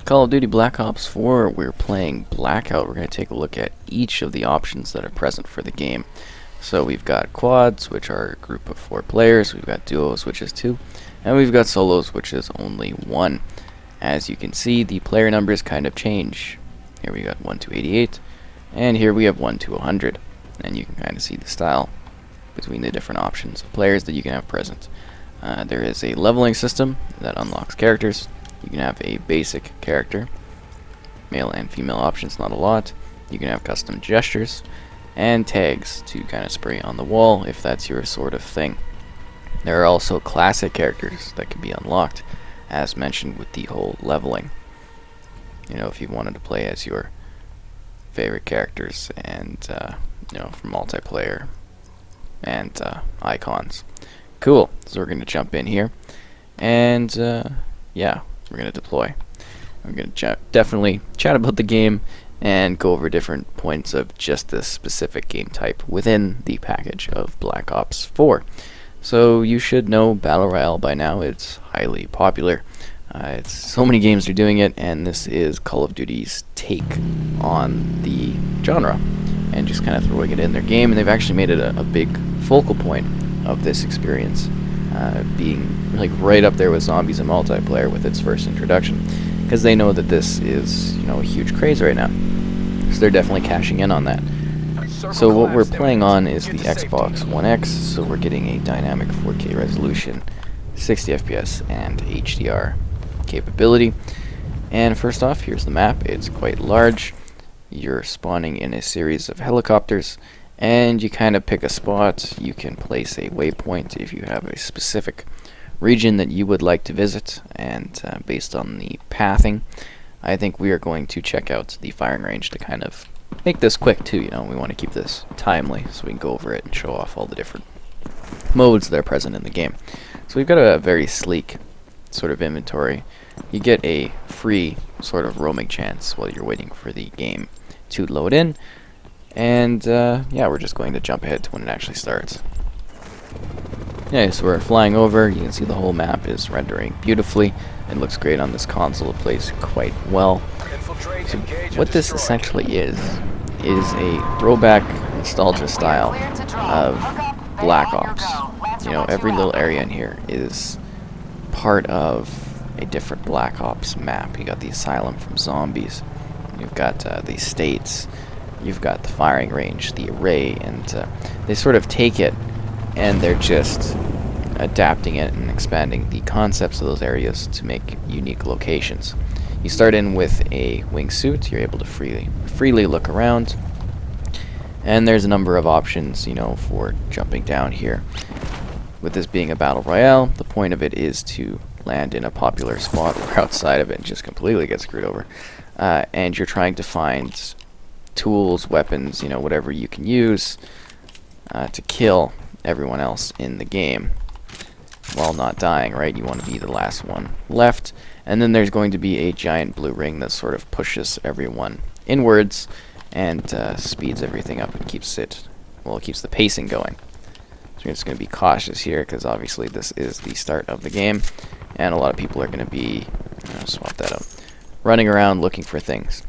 Call of Duty Black Ops 4, we're playing Blackout. We're going to take a look at each of the options that are present for the game. So we've got quads, which are a group of 4 players. We've got duos, which is 2. And we've got solos, which is only 1. As you can see, the player numbers kind of change. Here we got 1 to 88, and here we have 1 to 100. And you can kind of see the style between the different options of players that you can have present. There is a leveling system that unlocks characters. You can have a basic character, male and female options, not a lot. You can have custom gestures and tags to kind of spray on the wall if that's your sort of thing. There are also classic characters that can be unlocked, as mentioned with the whole leveling. You know, if you wanted to play as your favorite characters and you know, for multiplayer and icons. Cool. So we're going to jump in here, and yeah, we're going to deploy. We're going to definitely chat about the game and go over different points of just this specific game type within the package of Black Ops 4. So you should know Battle Royale by now. It's highly popular. It's so many games are doing it, and this is Call of Duty's take on the genre and just kind of throwing it in their game. And they've actually made it a big focal point of this experience, being like right up there with zombies and multiplayer with its first introduction, because they know that this is, you know, a huge craze right now. So they're definitely cashing in on that. So what we're playing on is the Xbox One X, so we're getting a dynamic 4K resolution, 60 FPS, and HDR capability. And first off, here's the map. It's quite large. You're spawning in a series of helicopters, and you kind of pick a spot. You can place a waypoint if you have a specific region that you would like to visit, and based on the pathing, I think we are going to check out the firing range to kind of make this quick too. You know, we want to keep this timely so we can go over it and show off all the different modes that are present in the game. So we've got a very sleek sort of inventory. You get a free sort of roaming chance while you're waiting for the game to load in, and yeah, we're just going to jump ahead to when it actually starts. Yeah, so we're flying over. You can see the whole map is rendering beautifully. It looks great on this console. It plays quite well. So what this essentially is a throwback nostalgia style of Black Ops. You know, every little area in here is part of a different Black Ops map. You got the Asylum from zombies. You've got the States. You've got the firing range, the array, and they sort of take it and they're just adapting it and expanding the concepts of those areas to make unique locations. You start in with a wingsuit. You're able to freely look around, and there's a number of options, you know, for jumping down here. With this being a battle royale, the point of it is to land in a popular spot where outside of it just completely gets screwed over, and you're trying to find tools, weapons, you know, whatever you can use to kill everyone else in the game while not dying, right? You want to be the last one left. And then there's going to be a giant blue ring that sort of pushes everyone inwards and speeds everything up and keeps it, well, it keeps the pacing going. So you're just going to be cautious here, because obviously this is the start of the game, and a lot of people are going to be, swap that up, running around looking for things.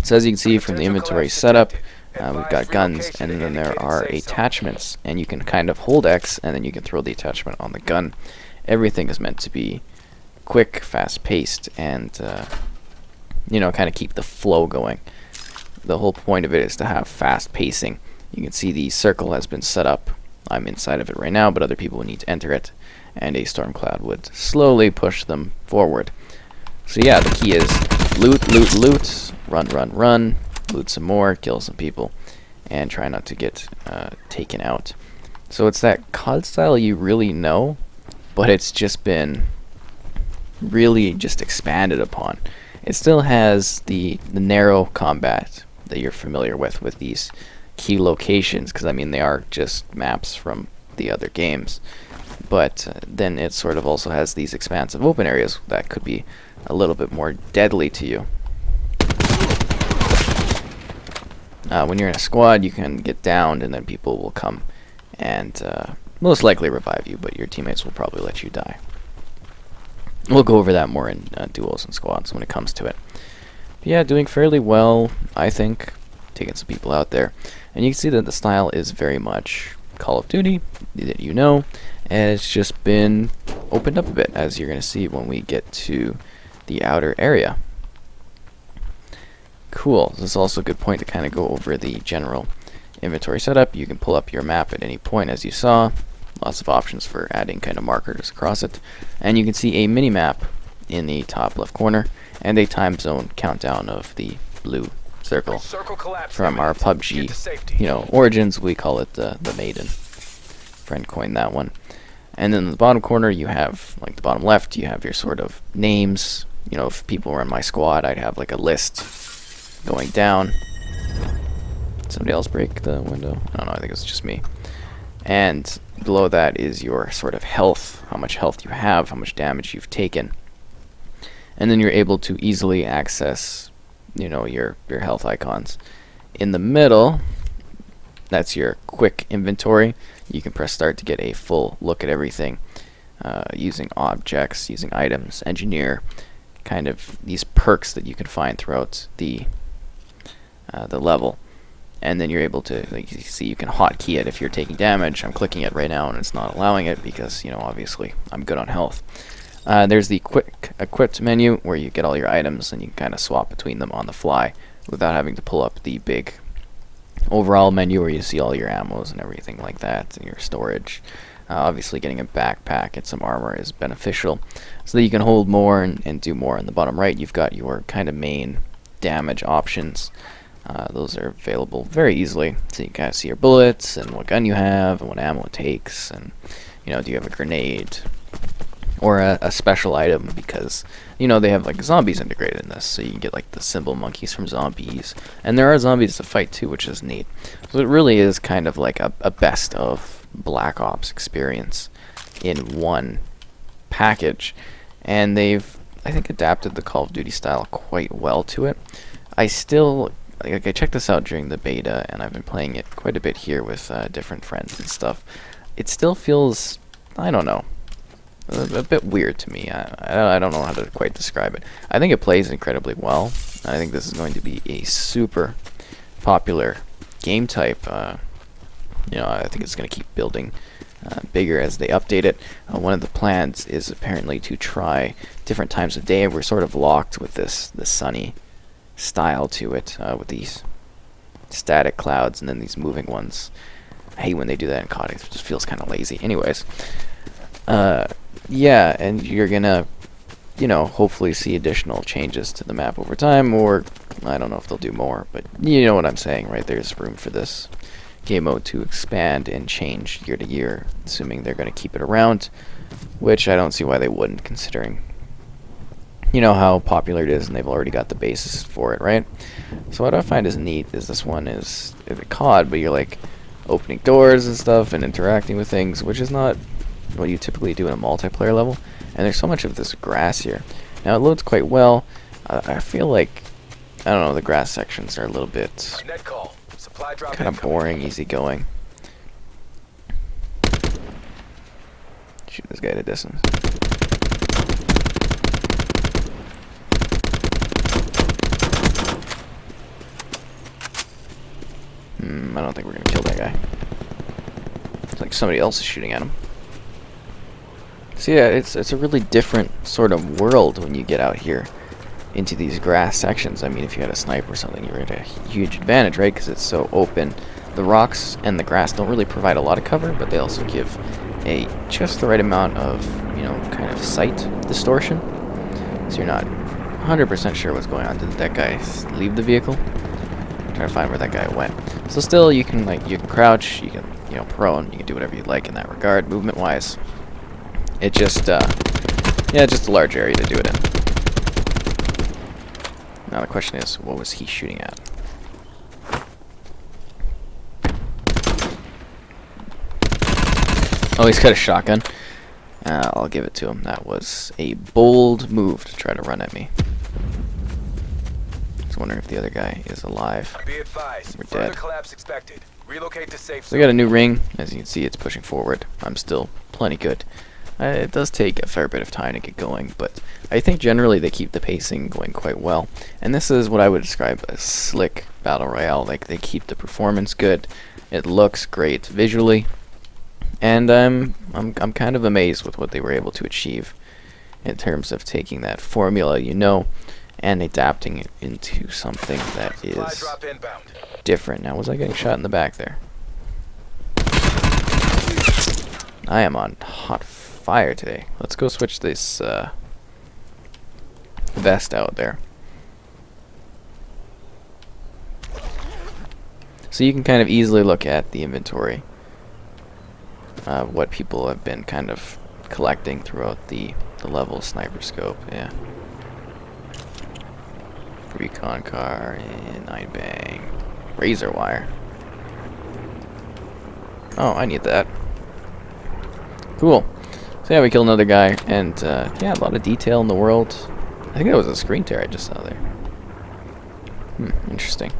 So as you can see from the inventory setup, we've got guns, and then there are attachments, and you can kind of hold X, and then you can throw the attachment on the gun. Everything is meant to be quick, fast-paced, and you know, kind of keep the flow going. The whole point of it is to have fast pacing. You can see the circle has been set up. I'm inside of it right now, but other people would need to enter it, and a storm cloud would slowly push them forward. So yeah, the key is loot, loot, loot, run, run, run, loot some more, kill some people, and try not to get taken out. So it's that COD style you really know, but it's just been really just expanded upon. It still has the narrow combat that you're familiar with these key locations, because I mean they are just maps from the other games, but then it sort of also has these expansive open areas that could be a little bit more deadly to you. When you're in a squad, you can get downed, and then people will come and most likely revive you, but your teammates will probably let you die. We'll go over that more in duos and squads when it comes to it. But yeah, doing fairly well, I think. Taking some people out there. And you can see that the style is very much Call of Duty, that you know, and it's just been opened up a bit, as you're going to see when we get to the outer area. Cool. This is also a good point to kind of go over the general inventory setup. You can pull up your map at any point, as you saw. Lots of options for adding kind of markers across it. And you can see a mini-map in the top left corner and a time zone countdown of the blue circle from our PUBG, origins. We call it the Maiden. Friend coined that one. And then in the bottom corner, you have, like the bottom left, you have your sort of names. If people were in my squad, I'd have like a list going down. Did somebody else break the window? I don't know, I think it's just me. And below that is your sort of health, how much health you have, how much damage you've taken. And then you're able to easily access, your health icons. In the middle, that's your quick inventory. You can press start to get a full look at everything, using objects, using items, engineer, kind of these perks that you can find throughout the level. And then you're able to, like you see, you can hotkey it if you're taking damage. I'm clicking it right now and it's not allowing it because, obviously I'm good on health. There's the quick equipped menu where you get all your items and you can kind of swap between them on the fly without having to pull up the big overall menu where you see all your ammos and everything like that and your storage. Obviously getting a backpack and some armor is beneficial so that you can hold more and do more. In the bottom right, you've got your kind of main damage options. Those are available very easily, so you kind of see your bullets and what gun you have and what ammo it takes, and do you have a grenade or a special item, because they have like zombies integrated in this, so you can get like the symbol monkeys from zombies, and there are zombies to fight too, which is neat. So it really is kind of like a best of Black Ops experience in one package, and they've, I think, adapted the Call of Duty style quite well to it. I checked this out during the beta, and I've been playing it quite a bit here with different friends and stuff. It still feels, I don't know, a bit weird to me. I don't know how to quite describe it. I think it plays incredibly well. I think this is going to be a super popular game type. I think it's going to keep building bigger as they update it. One of the plans is apparently to try different times of day. We're sort of locked with this sunny style to it, with these static clouds and then these moving ones. I hate when they do that in COD. It just feels kind of lazy. Anyways, yeah, and you're gonna, hopefully see additional changes to the map over time, or I don't know if they'll do more, but you know what I'm saying, right? There's room for this game mode to expand and change year to year, assuming they're going to keep it around, which I don't see why they wouldn't, considering how popular it is, and they've already got the basis for it, right? So what I find is neat is this one is a COD, but you're like opening doors and stuff and interacting with things, which is not what you typically do in a multiplayer level. And there's so much of this grass here. Now it loads quite well. I feel like, I don't know, the grass sections are a little bit kind of boring, easygoing. Shoot this guy at a distance. I don't think we're gonna kill that guy. It's like somebody else is shooting at him. So yeah, it's a really different sort of world when you get out here into these grass sections. I mean, if you had a sniper or something, you're at a huge advantage, right? Because it's so open. The rocks and the grass don't really provide a lot of cover, but they also give just the right amount of, kind of sight distortion. So you're not 100% sure what's going on. Did that guy leave the vehicle? I'm trying to find where that guy went. So still, you can crouch, you can, prone, you can do whatever you like in that regard, movement-wise. It just, just a large area to do it in. Now the question is, what was he shooting at? Oh, he's got a shotgun. I'll give it to him. That was a bold move to try to run at me. Just wondering if the other guy is alive. Be advised, we're dead. Collapse expected. Relocate to safe so we got a new ring. As you can see, it's pushing forward. I'm still plenty good. It does take a fair bit of time to get going, but I think generally they keep the pacing going quite well. And this is what I would describe as slick battle royale. Like, they keep the performance good, it looks great visually, and I'm kind of amazed with what they were able to achieve in terms of taking that formula, and adapting it into something that is different. Now, was I getting shot in the back there? I am on hot fire today. Let's go switch this vest out there. So you can kind of easily look at the inventory, what people have been kind of collecting throughout the level. Sniper scope, yeah. Recon car, and 9 bang. Razor wire. Oh, I need that. Cool. So yeah, we killed another guy, and yeah, a lot of detail in the world. I think that was a screen tear I just saw there. Interesting.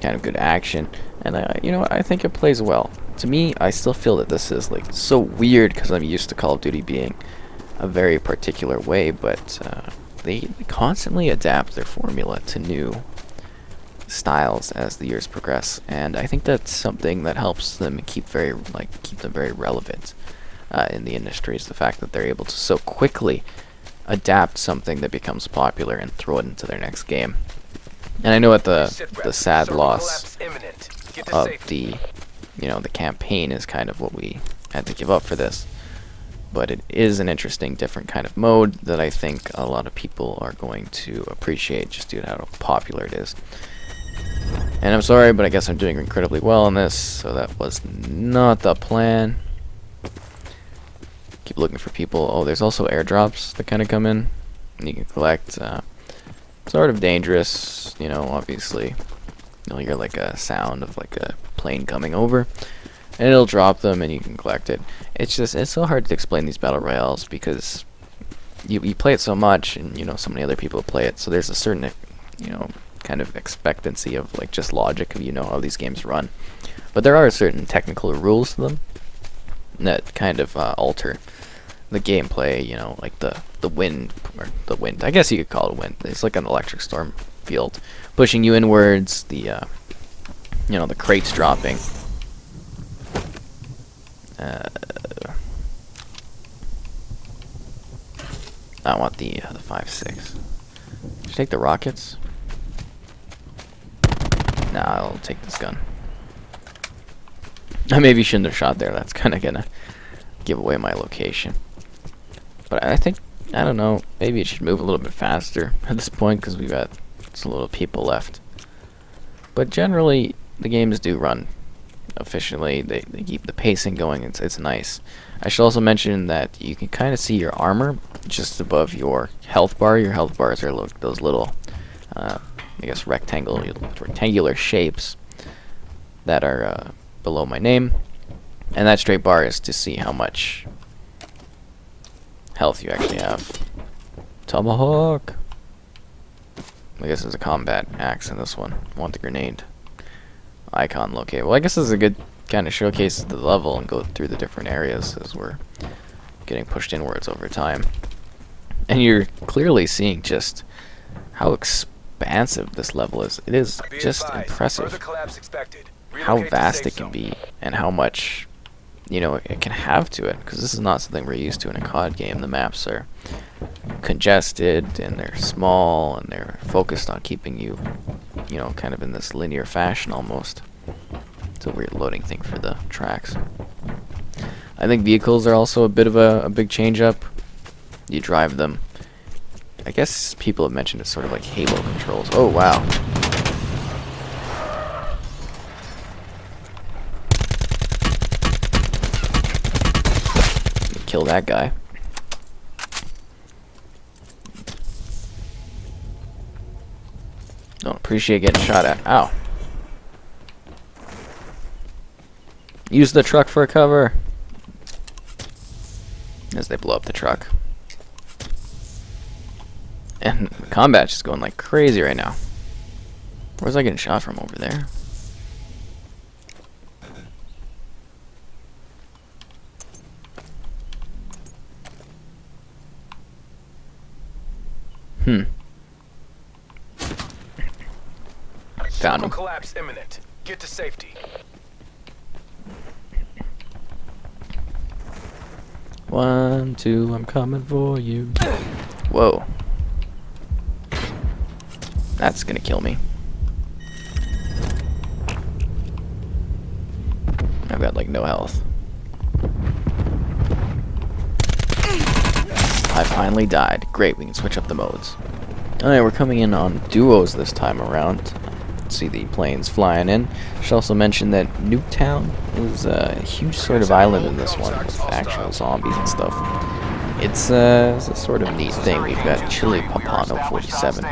Kind of good action, and you know what? I think it plays well. To me, I still feel that this is like so weird because I'm used to Call of Duty being a very particular way, but they constantly adapt their formula to new styles as the years progress, and I think that's something that helps them keep them very relevant in the industry. Is the fact that they're able to so quickly adapt something that becomes popular and throw it into their next game. And I know at the sad loss of the campaign is kind of what we had to give up for this. But it is an interesting, different kind of mode that I think a lot of people are going to appreciate just due to how popular it is. And I'm sorry, but I guess I'm doing incredibly well on this, so that was not the plan. Keep looking for people. Oh, there's also airdrops that kind of come in, and you can collect. Sort of dangerous, obviously. You'll hear like a sound of like a plane coming over, and it'll drop them and you can collect it. It's so hard to explain these battle royales because you play it so much, and so many other people play it, so there's a certain kind of expectancy of like just logic of how these games run. But there are certain technical rules to them that kind of alter the gameplay, like the wind, I guess you could call it wind. It's like an electric storm field pushing you inwards, the crates dropping. I want the 5.6. Should I take the rockets? Nah, I'll take this gun. I maybe shouldn't have shot there. That's kind of gonna give away my location. But I think, I don't know, maybe it should move a little bit faster at this point because we've got so little people left. But generally, the games do run efficiently. They keep the pacing going. It's nice. I should also mention that you can kind of see your armor just above your health bar. Your health bars are those little, I guess, rectangular shapes that are below my name. And that straight bar is to see how much health you actually have. Tomahawk. I guess there's a combat axe in this one. I want the grenade icon locate. Well, I guess this is a good kind of showcase of the level and go through the different areas as we're getting pushed inwards over time. And you're clearly seeing just how expansive this level is. It is just impressive how vast it can be and how much it can have to it, because this is not something we're used to in a COD game. The maps are congested and they're small and they're focused on keeping you kind of in this linear fashion almost. It's a weird loading thing for the tracks. I think vehicles are also a bit of a big change up. You drive them. I guess people have mentioned it's sort of like Halo controls. Oh wow. Kill that guy. Don't appreciate getting shot at. Ow. Use the truck for a cover. As they blow up the truck. And the combat's just going like crazy right now. Where's I getting shot from? Over there? Found him. Collapse imminent. Get to safety. One, two, I'm coming for you. Whoa. That's gonna kill me. I've got like no health. I finally died. Great, we can switch up the modes. Alright, we're coming in on duos this time around. See the planes flying in. Should also mention that Nuketown is a huge sort of island in this one with actual zombies and stuff. It's a sort of neat thing. We've got Chili Papano 47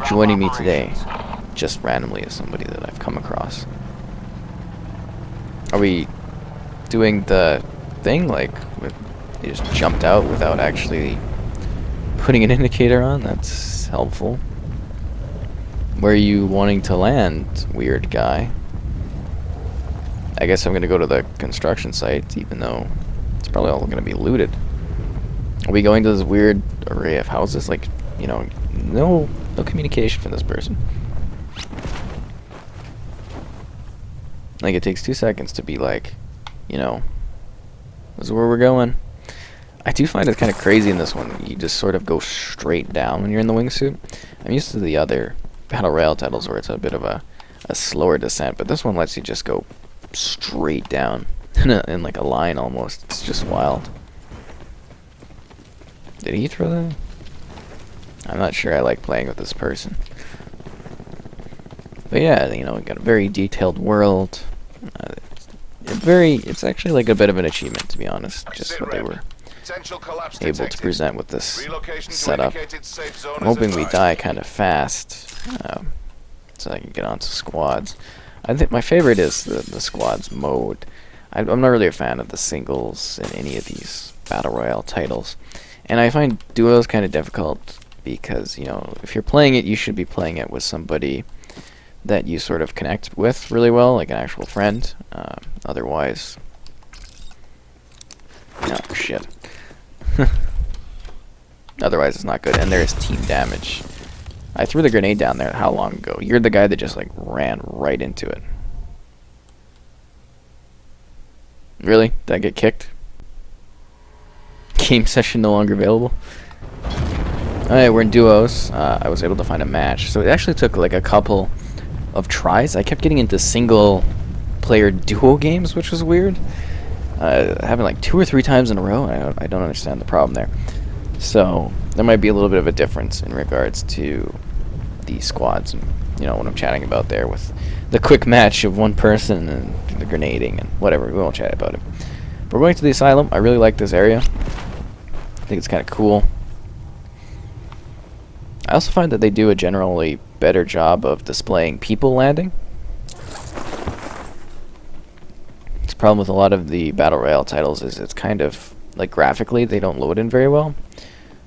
joining me today, just randomly as somebody that I've come across. Are we doing the thing like you just jumped out without actually putting an indicator on? That's helpful. Where are you wanting to land, weird guy? I guess I'm gonna go to the construction site, even though it's probably all gonna be looted. Are we going to this weird array of houses? Like, you know, no communication from this person. Like, it takes 2 seconds to be like, you know, this is where we're going. I do find it kind of crazy in this one. You just sort of go straight down when you're in the wingsuit. I'm used to the other Battle Royale titles where it's a bit of a slower descent, but this one lets you just go straight down in like a line almost. It's just wild. Did he throw that? I'm not sure I like playing with this person. But yeah, you know, we got a very detailed world. It's actually like a bit of an achievement, to be honest, just what they were able to present with this setup. I'm hoping we die kind of fast, so I can get onto squads. I think my favorite is the squads mode. I'm not really a fan of the singles in any of these Battle Royale titles. And I find duos kind of difficult because, you know, if you're playing it, you should be playing it with somebody that you sort of connect with really well, like an actual friend. Otherwise, no, shit. Otherwise, it's not good. And there's team damage. I threw the grenade down there how long ago? You're the guy that just, like, ran right into it. Really? Did I get kicked? Game session no longer available? Alright, we're in duos. I was able to find a match. So it actually took, like, a couple of tries. I kept getting into single-player duo games, which was weird. Happened like 2 or 3 times in a row. I don't understand the problem there. So there might be a little bit of a difference in regards to the squads and, you know, what I'm chatting about there with the quick match of one person and the grenading and whatever. We won't chat about it. But we're going to the Asylum. I really like this area. I think it's kind of cool. I also find that they do a generally better job of displaying people landing. The problem with a lot of the Battle Royale titles is it's kind of, like, graphically, they don't load in very well.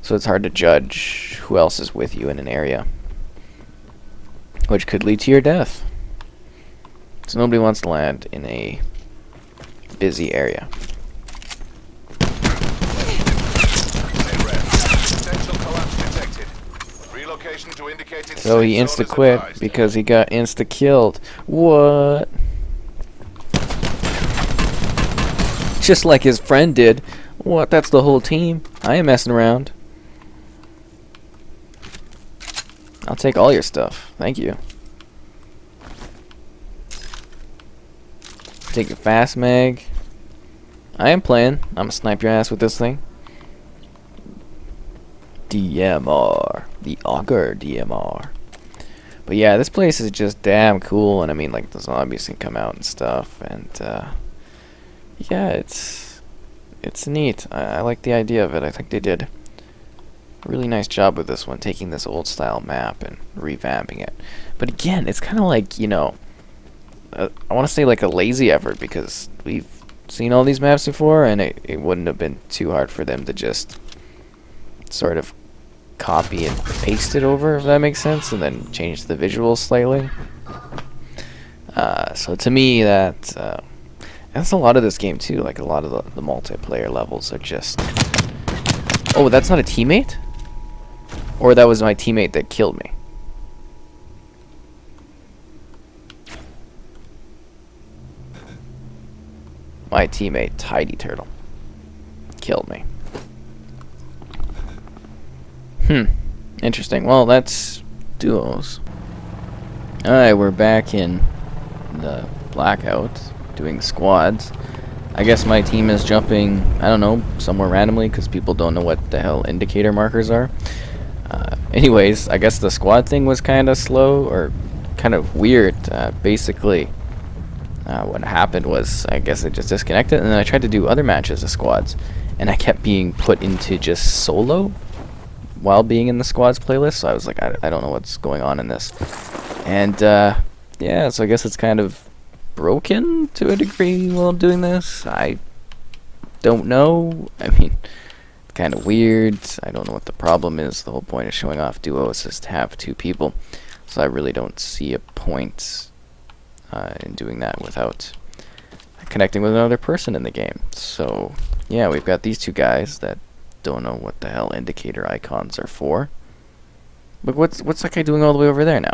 So it's hard to judge who else is with you in an area, which could lead to your death. So nobody wants to land in a busy area. So he insta-quit because he got insta-killed. What? Just like his friend did. What? That's the whole team. I ain't messing around. I'll take all your stuff. Thank you. Take a fast mag. I am playing. I'm gonna snipe your ass with this thing. DMR. The Auger DMR. But yeah, this place is just damn cool, and I mean, like, the zombies can come out and stuff, and yeah, it's neat. I like the idea of it. I think they did a really nice job with this one, taking this old style map and revamping it. But again, it's kind of like, you know, I want to say like a lazy effort, because we've seen all these maps before, and it wouldn't have been too hard for them to just sort of copy and paste it over, if that makes sense, and then change the visuals slightly. So to me, that's a lot of this game too. Like, a lot of the multiplayer levels are just... Oh, that's not a teammate? Or that was my teammate that killed me. My teammate, Tidy Turtle, killed me. Interesting. Well, that's duos. Alright, we're back in the Blackout, doing squads. I guess my team is jumping, I don't know, somewhere randomly, because people don't know what the hell indicator markers are. Anyways, I guess the squad thing was kind of slow, or kind of weird. Basically, what happened was, I guess I just disconnected, and then I tried to do other matches of squads, and I kept being put into just solo while being in the squads playlist, so I was like, I don't know what's going on in this. And, yeah, so I guess it's kind of broken to a degree while I'm doing this. I don't know. I mean, it's kind of weird. I don't know what the problem is. The whole point of showing off duos is to have two people, so I really don't see a point in doing that without connecting with another person in the game. So yeah, we've got these two guys that don't know what the hell indicator icons are for. But what's that guy doing all the way over there now?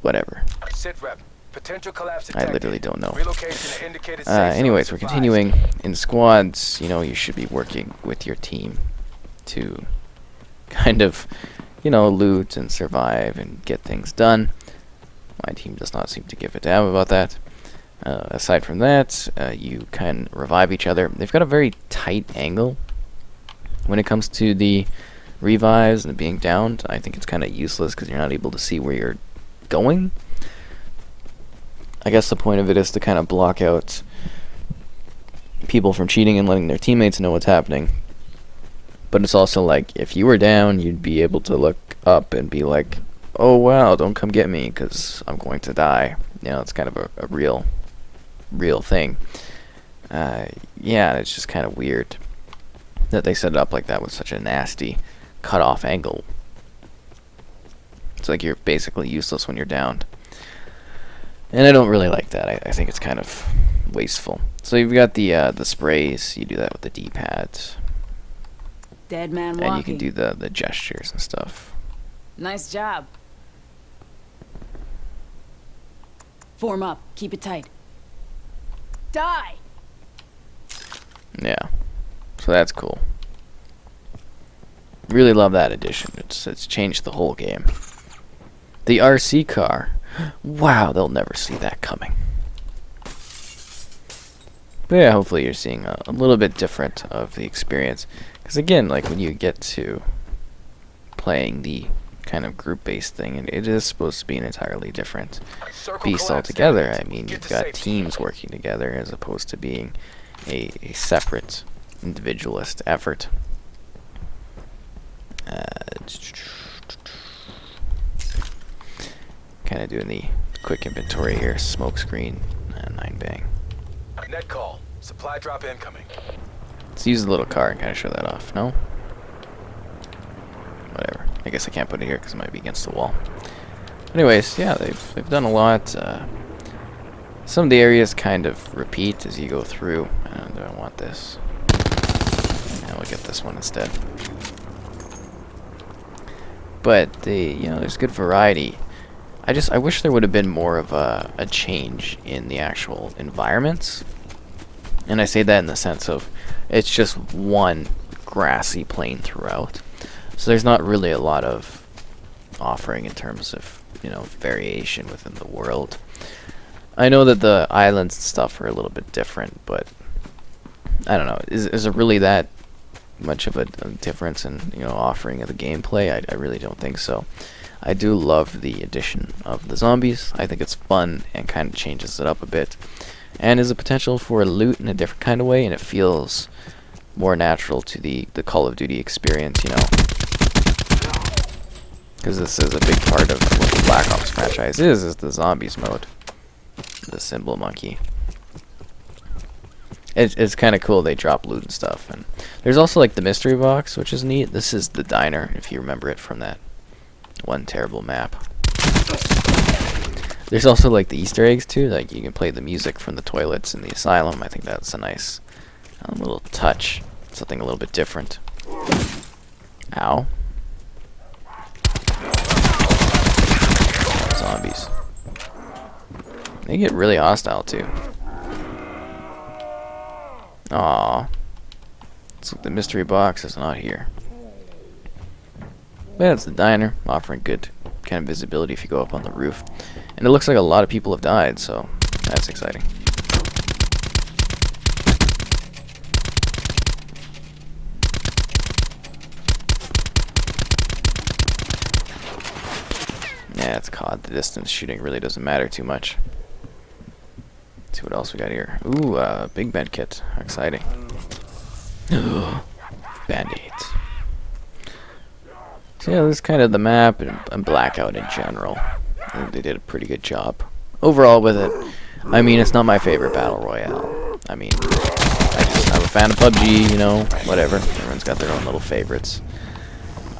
Whatever. Sit rep. Potential collapse I detected. literally don't know. Relocation to indicated safe zone Anyways, we're advised. continuing in squads. You know, you should be working with your team to kind of, you know, loot and survive and get things done. My team does not seem to give a damn about that. Aside from that, you can revive each other. They've got a very tight angle when it comes to the revives and being downed. I think it's kind of useless because you're not able to see where you're going. I guess the point of it is to kind of block out people from cheating and letting their teammates know what's happening. But it's also like, if you were down, you'd be able to look up and be like, oh wow, don't come get me because I'm going to die. You know, it's kind of a real thing. Yeah, it's just kind of weird that they set it up like that with such a nasty cut-off angle. It's like you're basically useless when you're downed. And I don't really like that. I think it's kind of wasteful. So you've got the sprays. You do that with the D-pad. Dead man walking. And you can do the gestures and stuff. Nice job. Form up. Keep it tight. Die! Yeah. So that's cool. Really love that addition. It's changed the whole game. The RC car. Wow, they'll never see that coming. But yeah, hopefully you're seeing a little bit different of the experience. Because again, like when you get to playing the kind of group-based thing, it is supposed to be an entirely different beast altogether. I mean, you've got teams working together as opposed to being a separate individualist effort. Kind of doing the quick inventory here. Smoke screen, 9 bang. Net call. Supply drop incoming. Let's use the little car and kind of show that off. No? Whatever. I guess I can't put it here because it might be against the wall. Anyways, yeah, they've done a lot. Some of the areas kind of repeat as you go through. Do I want this? Yeah, we'll get this one instead. But there's good variety. I wish there would have been more of a change in the actual environments. And I say that in the sense of it's just one grassy plain throughout. So there's not really a lot of offering in terms of, variation within the world. I know that the islands and stuff are a little bit different, but I don't know. Is it really that much of a difference in, offering of the gameplay? I really don't think so. I do love the addition of the zombies. I think it's fun and kind of changes it up a bit. And is a potential for loot in a different kind of way, and it feels more natural to the Call of Duty experience, Because this is a big part of what the Black Ops franchise is the zombies mode. The symbol monkey. It's kind of cool. They drop loot and stuff. And there's also like the mystery box, which is neat. This is the diner, if you remember it from that one terrible map. There's also like the Easter eggs too. Like you can play the music from the toilets in the Asylum. I think that's a nice little touch. Something a little bit different. Ow. Zombies. They get really hostile too. Aww. Looks like the mystery box is not here. But it's the diner, offering good kind of visibility if you go up on the roof. And it looks like a lot of people have died, so that's exciting. Yeah, it's COD. The distance shooting really doesn't matter too much. Let's see what else we got here. Ooh, big med kit. How exciting. Band-aids. So yeah, this is kind of the map and Blackout in general. I think they did a pretty good job. Overall with it, I mean, it's not my favorite battle royale. I mean, I'm a fan of PUBG, you know, whatever. Everyone's got their own little favorites.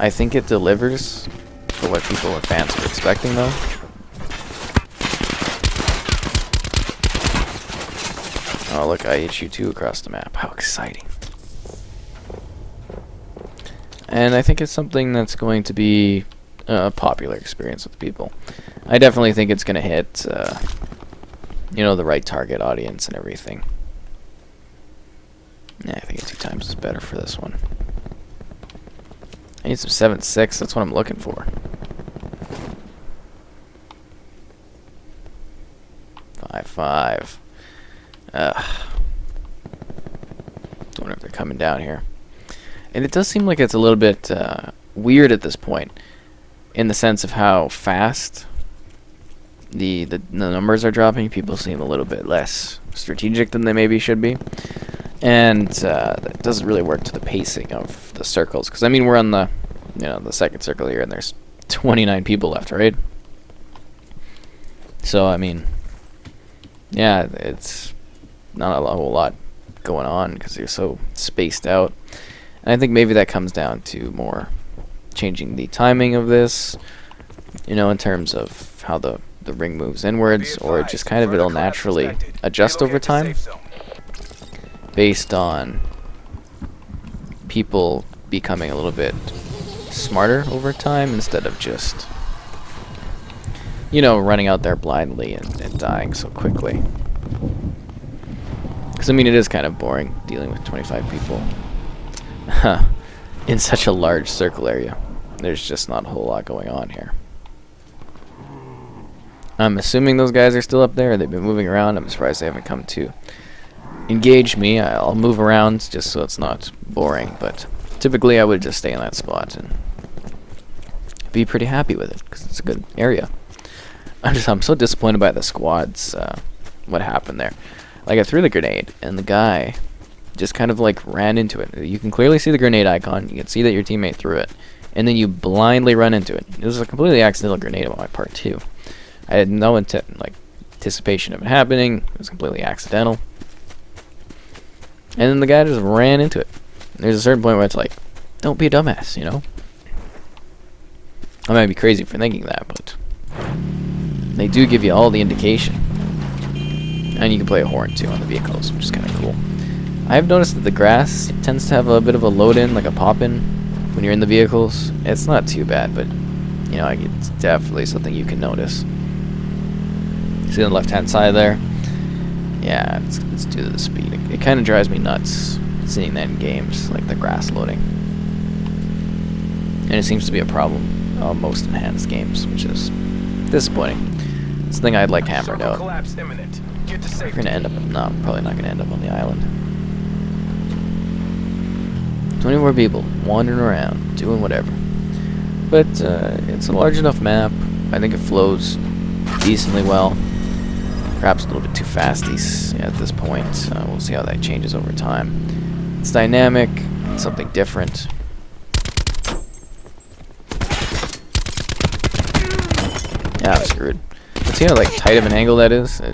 I think it delivers for what people and fans are expecting, though. Oh, look, IHU2 across the map. How exciting. And I think it's something that's going to be a popular experience with people. I definitely think it's going to hit, you know, the right target audience and everything. Yeah, I think 2 times is better for this one. I need some 7.6. That's what I'm looking for. 5.5. Wonder if they're coming down here. And it does seem like it's a little bit weird at this point, in the sense of how fast the numbers are dropping. People seem a little bit less strategic than they maybe should be, and that doesn't really work to the pacing of the circles. Because I mean, we're on the the second circle here, and there's 29 people left, right? So I mean, yeah, it's not a whole lot going on because you're so spaced out. And I think maybe that comes down to more changing the timing of this, you know, in terms of how the ring moves inwards, or just kind of it'll naturally adjust over time based on people becoming a little bit smarter over time instead of just, you know, running out there blindly and dying so quickly. Because, I mean, it is kind of boring dealing with 25 people in such a large circle area. There's just not a whole lot going on here. I'm assuming those guys are still up there. They've been moving around. I'm surprised they haven't come to engage me. I'll move around just so it's not boring, but typically I would just stay in that spot and be pretty happy with it because it's a good area. I'm so disappointed by the squads. What happened there? Like, I threw the grenade and the guy just kind of like ran into it. You can clearly see the grenade icon. You can see that your teammate threw it, and then you blindly run into it. It was a completely accidental grenade on my part too. I had no anticipation of it happening. It was completely accidental. And then the guy just ran into it. There's a certain point where it's like, don't be a dumbass, you know? I might be crazy for thinking that, but they do give you all the indication. And you can play a horn too on the vehicles, which is kind of cool. I've noticed that the grass tends to have a bit of a load-in, like a pop-in, when you're in the vehicles. It's not too bad, but, you know, it's definitely something you can notice. See on the left-hand side there? Yeah, it's due to the speed. It kind of drives me nuts seeing that in games, like the grass loading. And it seems to be a problem on most enhanced games, which is disappointing. It's the thing I'd like hammered out. We're going to end up... No, I'm probably not going to end up on the island. 24 people wandering around, doing whatever. But it's a large enough map. I think it flows decently well. Perhaps a little bit too fast at this point. We'll see how that changes over time. It's dynamic. It's something different. Yeah, I'm screwed. But see how tight of an angle that is?